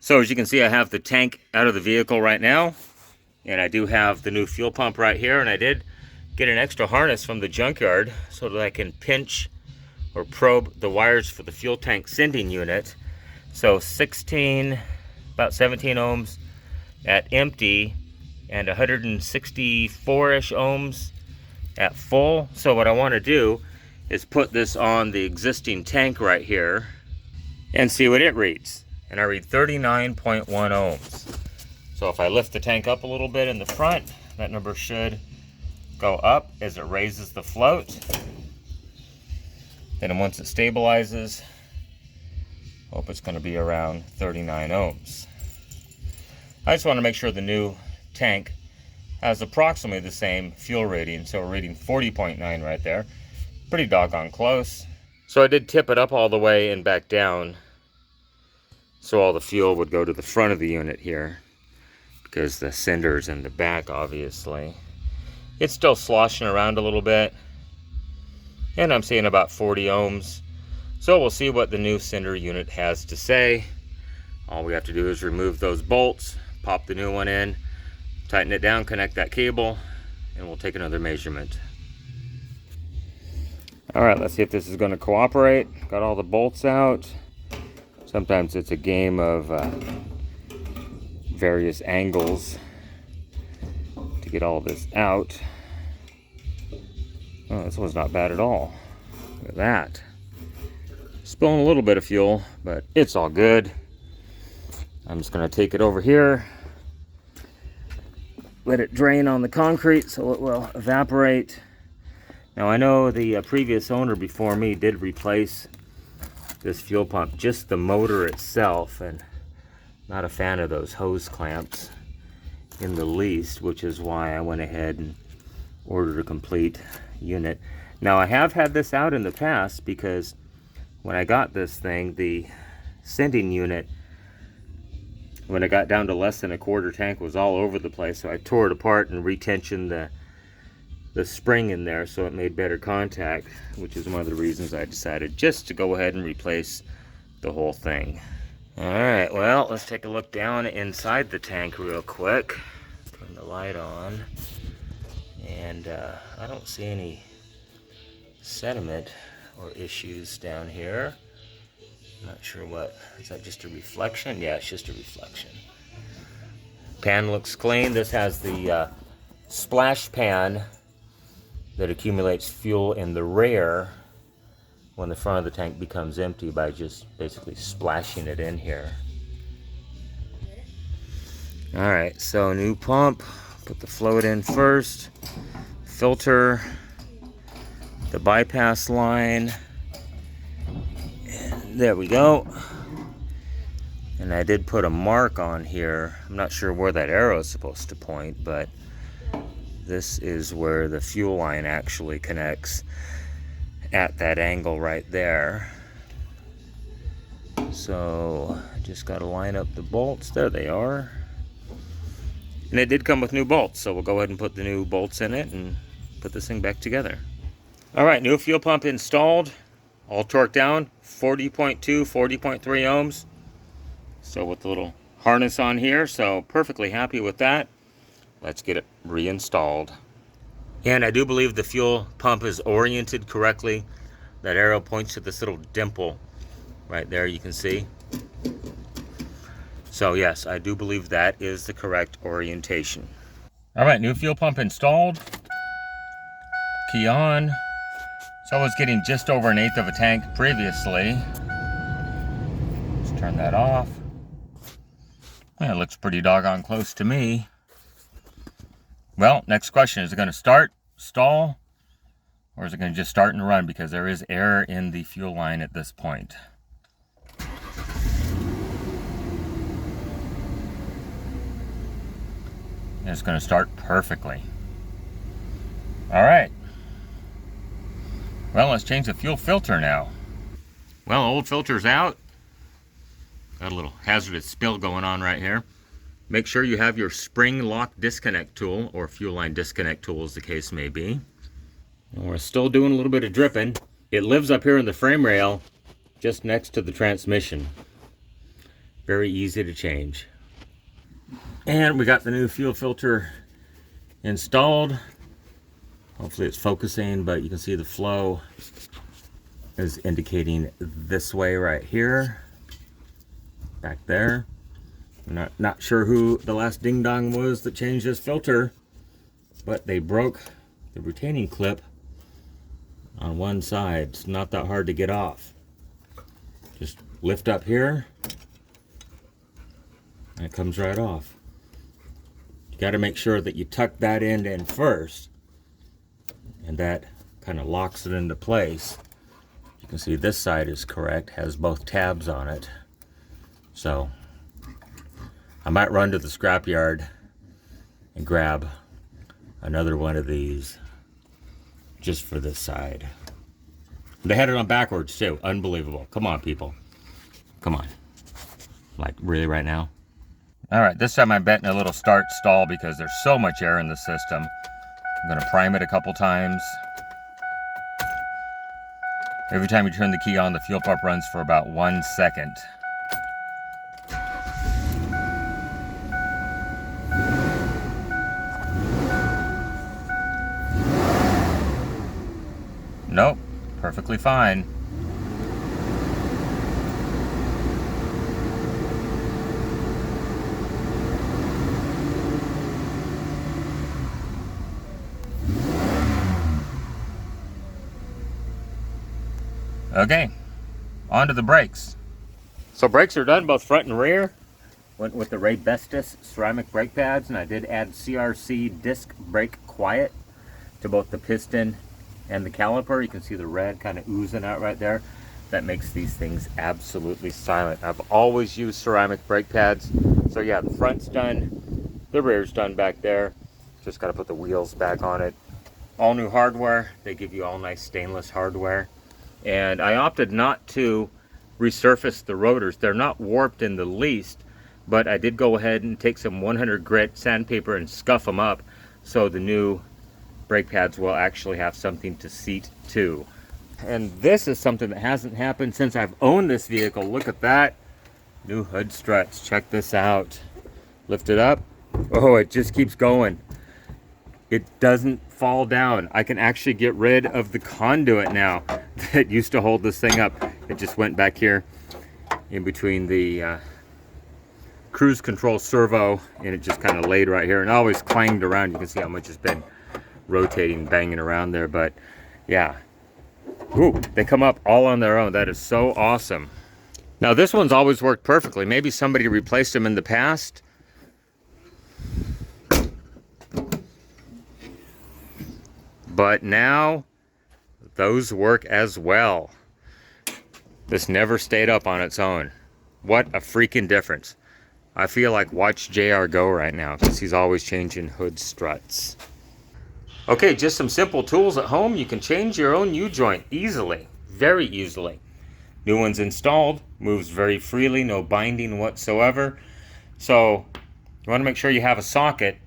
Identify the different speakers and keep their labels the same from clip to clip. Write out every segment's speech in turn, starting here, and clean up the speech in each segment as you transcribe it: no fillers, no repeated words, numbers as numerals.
Speaker 1: So as you can see, I have the tank out of the vehicle right now, and I do have the new fuel pump right here, and I did get an extra harness from the junkyard so that I can pinch or probe the wires for the fuel tank sending unit. So 16, about 17 ohms at empty, and 164-ish ohms at full. So what I want to do is put this on the existing tank right here and see what it reads. And I read 39.1 ohms. So if I lift the tank up a little bit in the front, that number should go up as it raises the float. Then once it stabilizes, hope it's going to be around 39 ohms. I just want to make sure the new tank has approximately the same fuel rating. So we're reading 40.9 right there. Pretty doggone close. So I did tip it up all the way and back down, so all the fuel would go to the front of the unit here, because the sender's in the back, obviously. It's still sloshing around a little bit, and I'm seeing about 40 ohms. So we'll see what the new sender unit has to say. All we have to do is remove those bolts, pop the new one in, tighten it down, connect that cable, and we'll take another measurement. All right, let's see if this is going to cooperate. Got all the bolts out. Sometimes it's a game of various angles to get all this out. Oh, this one's not bad at all. Look at that. Spilling a little bit of fuel, but it's all good. I'm just going to take it over here, let it drain on the concrete so it will evaporate. Now I know the previous owner before me did replace this fuel pump, just the motor itself, and not a fan of those hose clamps in the least, which is why I went ahead and ordered a complete unit. Now I have had this out in the past, because when I got this thing, the sending unit, when it got down to less than a quarter tank, was all over the place. So I tore it apart and retensioned the spring in there so it made better contact, which is one of the reasons I decided just to go ahead and replace the whole thing. Alright, well, let's take a look down inside the tank real quick. Turn the light on. And I don't see any sediment or issues down here. Not sure what, is that just a reflection? Yeah, it's just a reflection. Pan looks clean. This has the splash pan that accumulates fuel in the rear when the front of the tank becomes empty by just basically splashing it in here. Alright, so new pump. Put the float in first. Filter. The bypass line. And there we go. And I did put a mark on here. I'm not sure where that arrow is supposed to point, but this is where the fuel line actually connects, at that angle right there. So I just got to line up the bolts. There they are. And it did come with new bolts, so we'll go ahead and put the new bolts in it and put this thing back together. All right, new fuel pump installed, all torqued down, 40.2, 40.3 ohms. So with the little harness on here, so perfectly happy with that. Let's get it reinstalled. And I do believe the fuel pump is oriented correctly. That arrow points to this little dimple right there, you can see. So yes, I do believe that is the correct orientation. All right, new fuel pump installed. Key on. So I was getting just over 1/8 of a tank previously. Let's turn that off. Yeah, it looks pretty doggone close to me. Well, next question, is it going to start, stall, or is it going to just start and run? Because there is air in the fuel line at this point. And it's going to start perfectly. All right. Well, let's change the fuel filter now. Well, old filter's out. Got a little hazardous spill going on right here. Make sure you have your spring lock disconnect tool, or fuel line disconnect tool as the case may be. And we're still doing a little bit of dripping. It lives up here in the frame rail just next to the transmission. Very easy to change. And we got the new fuel filter installed. Hopefully it's focusing, but you can see the flow is indicating this way right here. Back there. I'm not sure who the last ding dong was that changed this filter, but they broke the retaining clip on one side. It's not that hard to get off. Just lift up here and it comes right off. You got to make sure that you tuck that end in first, and that kind of locks it into place. You can see this side is correct, has both tabs on it. So I might run to the scrapyard and grab another one of these just for this side. They had it on backwards too. Unbelievable. Come on, people. Come on. Like, really right now? All right, this time I'm betting a little start stall because there's so much air in the system. I'm gonna prime it a couple times. Every time you turn the key on, the fuel pump runs for about 1 second. Nope, perfectly fine. Okay, on to the brakes. So brakes are done, both front and rear. Went with the Raybestos ceramic brake pads, and I did add CRC disc brake quiet to both the piston and the caliper. You can see the red kind of oozing out right there. That makes these things absolutely silent. I've always used ceramic brake pads. So yeah, the front's done, the rear's done back there. Just got to put the wheels back on it. All new hardware. They give you all nice stainless hardware. And I opted not to resurface the rotors. They're not warped in the least, but I did go ahead and take some 100 grit sandpaper and scuff them up so the new brake pads will actually have something to seat to. And this is something that hasn't happened since I've owned this vehicle. Look at that. New hood struts. Check this out. Lift it up. Oh, it just keeps going. It doesn't fall down. I can actually get rid of the conduit now that used to hold this thing up. It just went back here in between the cruise control servo, and it just kind of laid right here and always clanged around. You can see how much it's been rotating, banging around there. But yeah, ooh, they come up all on their own. That is so awesome. Now this one's always worked perfectly. Maybe somebody replaced them in the past. But now those work as well. This never stayed up on its own. What a freaking difference. I feel like watch JR go right now because he's always changing hood struts. Okay, just some simple tools at home. You can change your own U-joint easily, very easily. New one's installed, moves very freely, no binding whatsoever. So you want to make sure you have a socket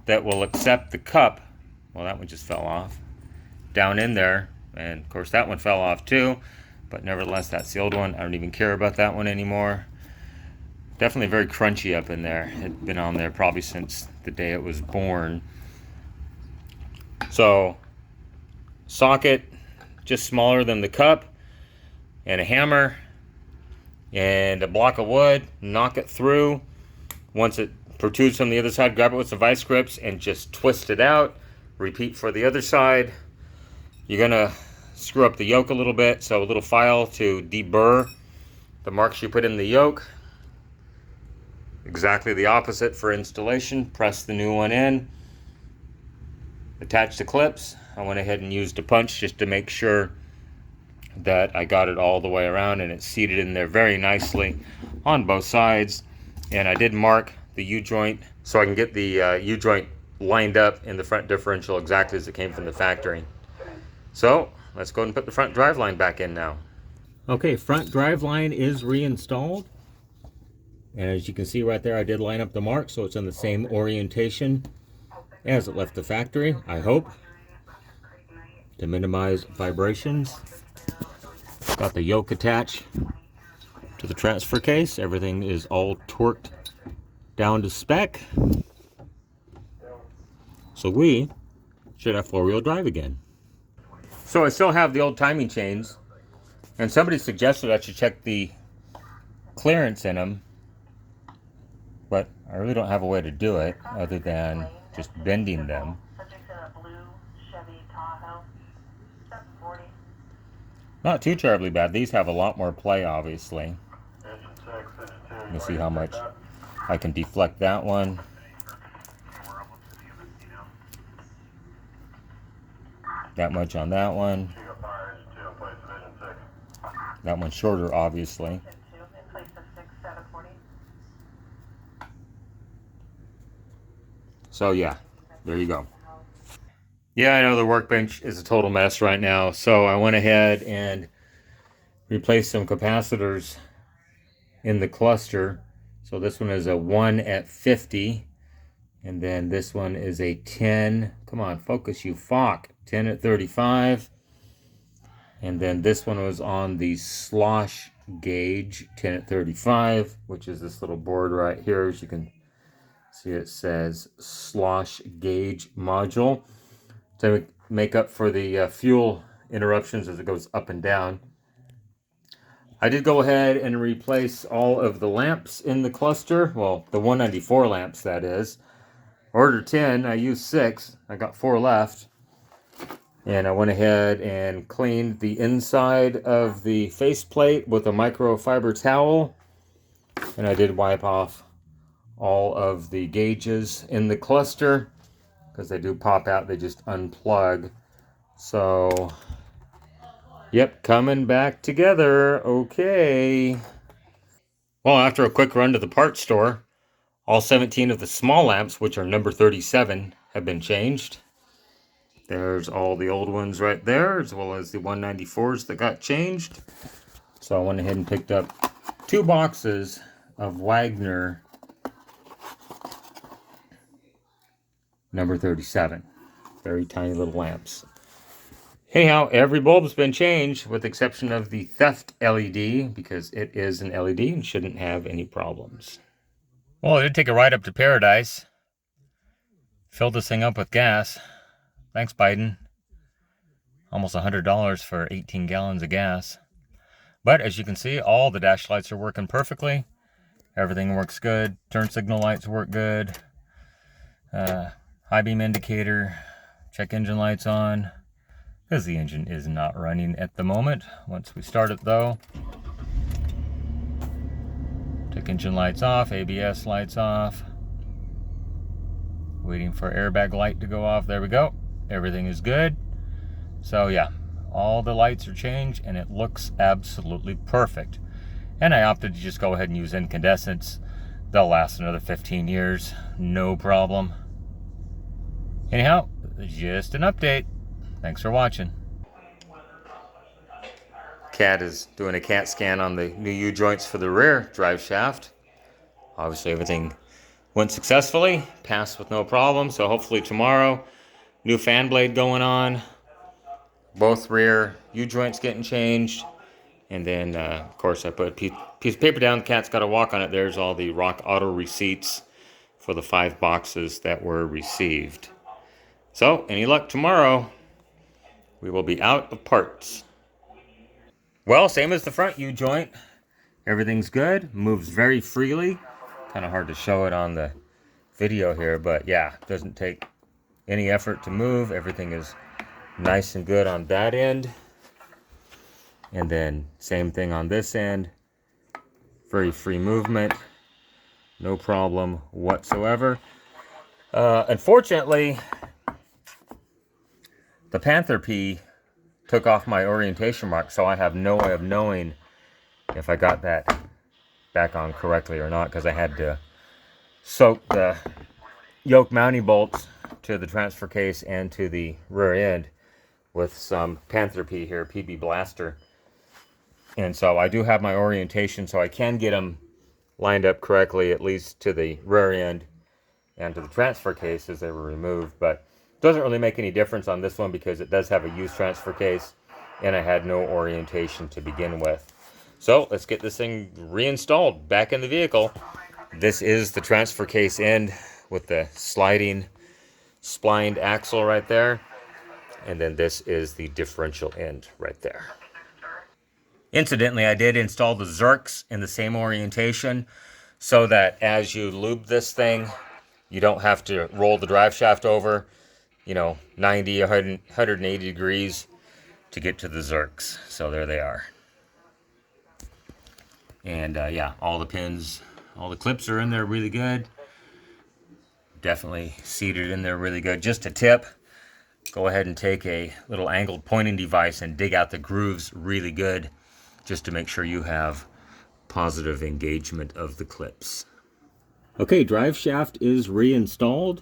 Speaker 1: that will accept the cup. Well, that one just fell off. Down in there, and of course that one fell off too, but nevertheless that's the old one. I don't even care about that one anymore. Definitely very crunchy up in there. It's been on there probably since the day it was born. So socket just smaller than the cup, and a hammer and a block of wood, knock it through. Once it protrudes from the other side, grab it with some vice grips and just twist it out. Repeat for the other side. You're gonna screw up the yoke a little bit, so a little file to deburr the marks you put in the yoke. Exactly the opposite for installation. Press the new one in. Attach the clips. I went ahead and used a punch just to make sure that I got it all the way around and it's seated in there very nicely on both sides. And I did mark the U-joint so I can get the U-joint lined up in the front differential exactly as it came from the factory. So let's go ahead and put the front drive line back in now. Okay, front drive line is reinstalled. And as you can see right there, I did line up the mark so it's in the same orientation as it left the factory, I hope, to minimize vibrations. Got the yoke attached to the transfer case. Everything is all torqued down to spec. So we should have four-wheel drive again. So I still have the old timing chains, and somebody suggested I should check the clearance in them, but I really don't have a way to do it other than just bending them. Not too terribly bad. These have a lot more play, obviously. Let me see how much I can deflect that one. That much on that one. That one's shorter, obviously. So yeah, there you go. Yeah, I know the workbench is a total mess right now, so I went ahead and replaced some capacitors in the cluster. So this one is a 1 at 50, and then this one is a 10. Come on, focus, you fuck. 10 at 35. And then this one was on the slosh gauge, 10 at 35, which is this little board right here. As you can see, it says slosh gauge module to make up for the fuel interruptions as it goes up and down. I did go ahead and replace all of the lamps in the cluster. Well, the 194 lamps, that is. Ordered 10, I used 6. I got 4 left. And I went ahead and cleaned the inside of the faceplate with a microfiber towel. And I did wipe off all of the gauges in the cluster, because they do pop out, they just unplug. So, yep, coming back together. Okay. Well, after a quick run to the parts store, all 17 of the small lamps, which are number 37, have been changed. There's all the old ones right there, as well as the 194s that got changed. So I went ahead and picked up 2 boxes of Wagner number 37. Very tiny little lamps. Anyhow, every bulb's been changed with the exception of the theft LED, because it is an LED and shouldn't have any problems. Well, I did take a ride up to Paradise. Filled this thing up with gas. Thanks, Biden. Almost $100 for 18 gallons of gas. But as you can see, all the dash lights are working perfectly. Everything works good. Turn signal lights work good. High beam indicator. Check engine lights on, because the engine is not running at the moment. Once we start it though. Check engine lights off. ABS lights off. Waiting for airbag light to go off. There we go. Everything is good. So yeah, all the lights are changed and it looks absolutely perfect. And I opted to just go ahead and use incandescents. They'll last another 15 years, no problem. Anyhow, just an update. Thanks for watching. Cat is doing a CAT scan on the new U-joints for the rear drive shaft. Obviously everything went successfully, passed with no problem, so hopefully tomorrow, new fan blade going on, both rear U-joints getting changed, and then of course I put a piece of paper down, the cat's got to walk on it. There's all the Rock Auto receipts for the 5 boxes that were received. So, any luck tomorrow, we will be out of parts. Well, same as the front U-joint. Everything's good, moves very freely. Kind of hard to show it on the video here, but yeah, doesn't take any effort to move. Everything is nice and good on that end. And then same thing on this end. Very free movement. No problem whatsoever. Unfortunately, the Panther P took off my orientation mark, so I have no way of knowing if I got that back on correctly or not, because I had to soak the yoke mounting bolts to the transfer case and to the rear end with some Panther P here, PB Blaster. And so I do have my orientation, so I can get them lined up correctly, at least to the rear end and to the transfer case as they were removed. But it doesn't really make any difference on this one because it does have a used transfer case and I had no orientation to begin with. So let's get this thing reinstalled back in the vehicle. This is the transfer case end with the sliding splined axle right there. And then this is the differential end right there. Incidentally, I did install the Zerks in the same orientation so that as you lube this thing, you don't have to roll the drive shaft over, 90, 180 degrees to get to the Zerks. So there they are. And yeah, all the pins, all the clips are in there really good. Definitely seated in there really good. Just a tip, go ahead and take a little angled pointing device and dig out the grooves really good, just to make sure you have positive engagement of the clips. Okay, drive shaft is reinstalled.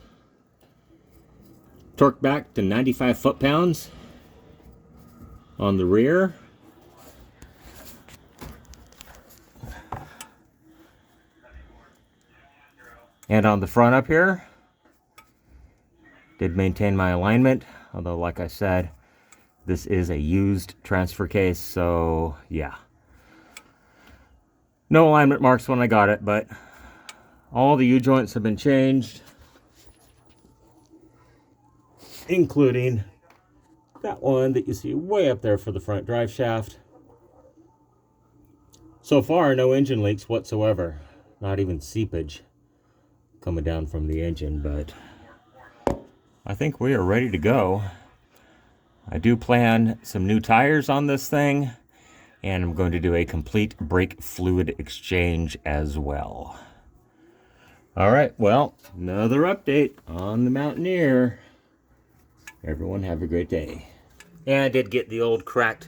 Speaker 1: Torque back to 95 foot-pounds on the rear. And on the front up here, did maintain my alignment, although like I said, this is a used transfer case, so yeah. No alignment marks when I got it, but all the U-joints have been changed, including that one that you see way up there for the front drive shaft. So far, no engine leaks whatsoever, not even seepage coming down from the engine, but I think we are ready to go. I do plan some new tires on this thing, and I'm going to do a complete brake fluid exchange as well. All right, well, another update on the Mountaineer. Everyone have a great day. And I did get the old cracked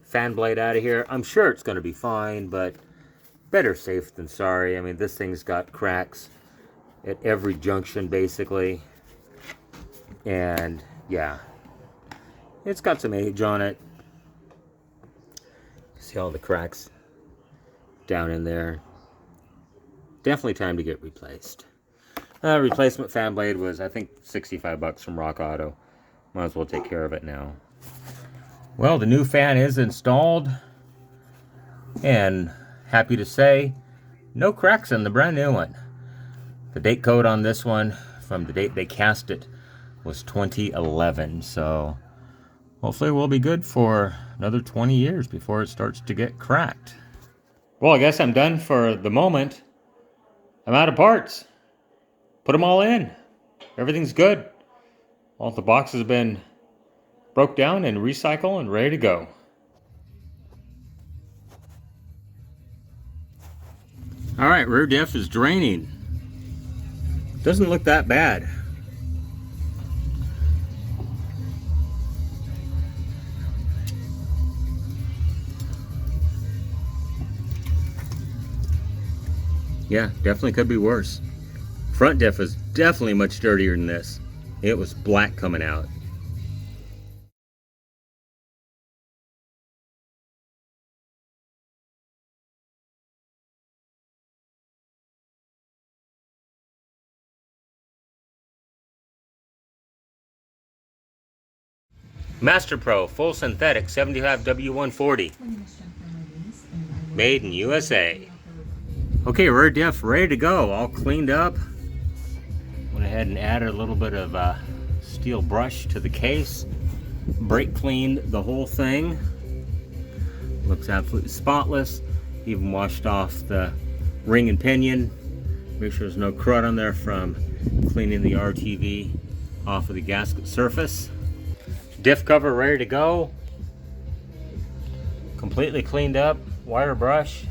Speaker 1: fan blade out of here. I'm sure it's going to be fine, but better safe than sorry. I mean, this thing's got cracks at every junction, basically. And, yeah, it's got some age on it. See all the cracks down in there. Definitely time to get replaced. Replacement fan blade was, I think, 65 bucks from Rock Auto. Might as well take care of it now. Well, the new fan is installed, and happy to say, no cracks in the brand new one. The date code on this one, from the date they cast it, was 2011, so hopefully we'll be good for another 20 years before it starts to get cracked. Well, I guess I'm done for the moment. I'm out of parts. Put them all in. Everything's good. All the boxes have been broke down and recycled and ready to go. All right, rear diff is draining. Doesn't look that bad. Yeah, definitely could be worse. Front diff is definitely much dirtier than this. It was black coming out. Master Pro full synthetic 75W140. Made in USA. Okay, rear diff ready to go, all cleaned up. Went ahead and added a little bit of steel brush to the case. Brake cleaned the whole thing. Looks absolutely spotless. Even washed off the ring and pinion. Make sure there's no crud on there from cleaning the RTV off of the gasket surface. Diff cover ready to go. Completely cleaned up, wire brush.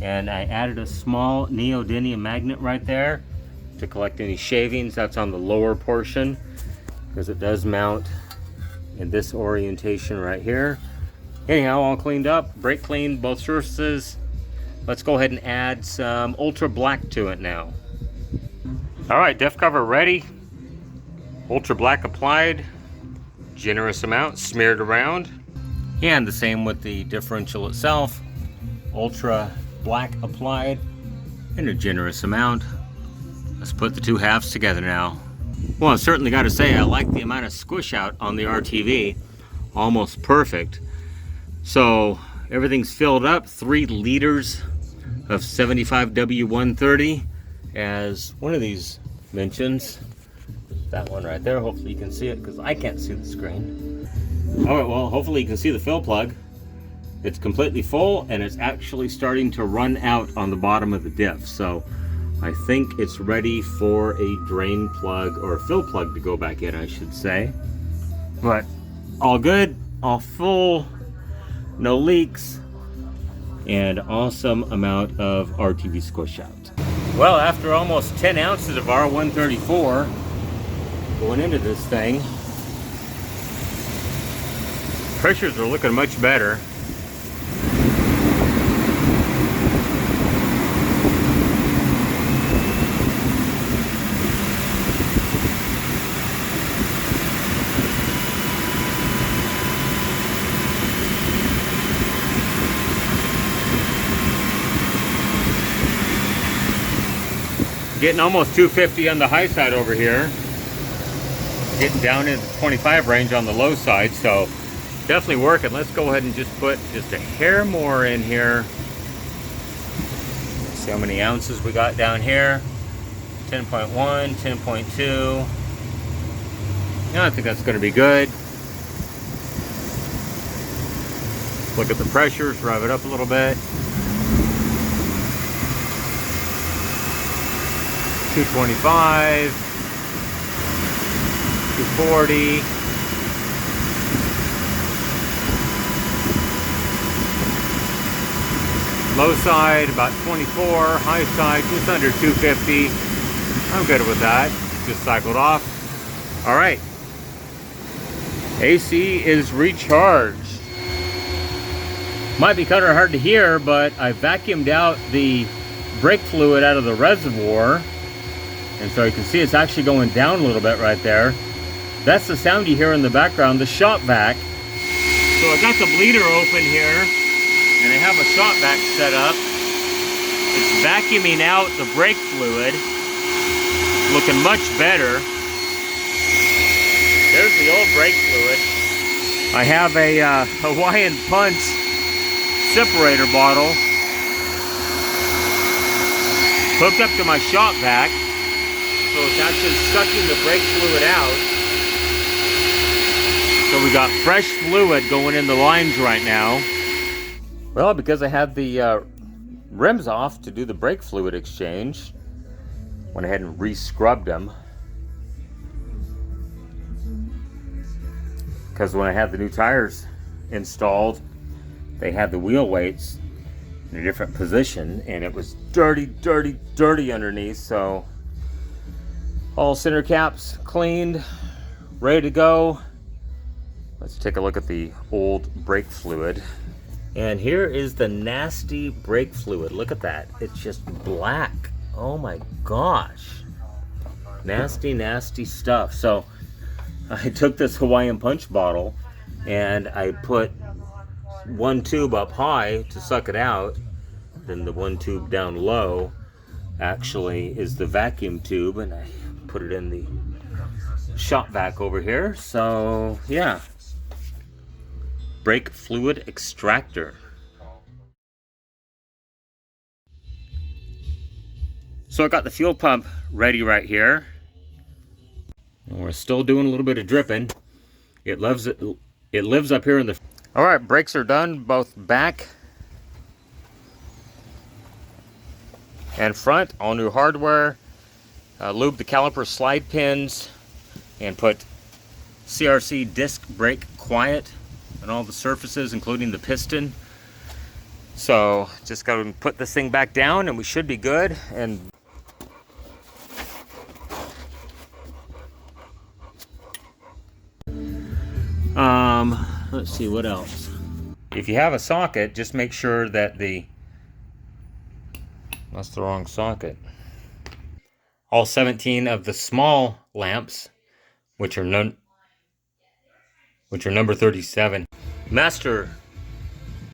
Speaker 1: And I added a small neodymium magnet right there to collect any shavings. That's on the lower portion because it does mount in this orientation right here. Anyhow, all cleaned up, brake cleaned both surfaces. Let's go ahead and add some ultra black to it now. All right, diff cover ready. Ultra black applied. Generous amount smeared around. And the same with the differential itself. Ultra black applied in a generous amount. Let's put the two halves together now. Well, I certainly got to say I like the amount of squish out on the RTV. Almost perfect. So everything's filled up. 3 liters of 75W130, as one of these mentions. That one right there. Hopefully you can see it, because I can't see the screen. Alright, well, hopefully you can see the fill plug. It's completely full, and it's actually starting to run out on the bottom of the diff. So I think it's ready for a drain plug, or a fill plug to go back in, I should say. But all good, all full, no leaks, and awesome amount of RTV squish out. Well, after almost 10 ounces of R134 going into this thing, pressures are looking much better. Getting almost 250 on the high side over here. Getting down into the 25 range on the low side, so definitely working. Let's go ahead and just put just a hair more in here. See how many ounces we got down here. 10.1, 10.2. Yeah, I think that's going to be good. Look at the pressures, rev it up a little bit. 225, 240. Low side about 24, high side just under 250. I'm good with that. Just cycled off. All right. AC is recharged. Might be kind of hard to hear, but I vacuumed out the brake fluid out of the reservoir. And so you can see it's actually going down a little bit right there. That's the sound you hear in the background, the shop vac. So I got the bleeder open here, and I have a shop vac set up. It's vacuuming out the brake fluid. Looking much better. There's the old brake fluid. I have a Hawaiian Punch separator bottle hooked up to my shop vac. So it's actually sucking the brake fluid out. So we got fresh fluid going in the lines right now. Well, because I had the rims off to do the brake fluid exchange, went ahead and re-scrubbed them. Because when I had the new tires installed, they had the wheel weights in a different position, and it was dirty, dirty, dirty underneath. So all center caps cleaned, ready to go. Let's take a look at the old brake fluid. And here is the nasty brake fluid. Look at that. It's just black. Oh my gosh. Nasty, nasty stuff. So I took this Hawaiian Punch bottle and I put one tube up high to suck it out. Then the one tube down low actually is the vacuum tube, and I put it in the shop vac over here. So yeah, brake fluid extractor. So I got the fuel pump ready right here, and we're still doing a little bit of dripping. It lives up here in the... All right, brakes are done, both back and front. All new hardware. Lube the caliper slide pins and put CRC disc brake quiet on all the surfaces, including the piston. So just go and put this thing back down and we should be good. And let's see what else. If you have a socket, just make sure that that's the wrong socket. All 17 of the small lamps, which are number 37. Master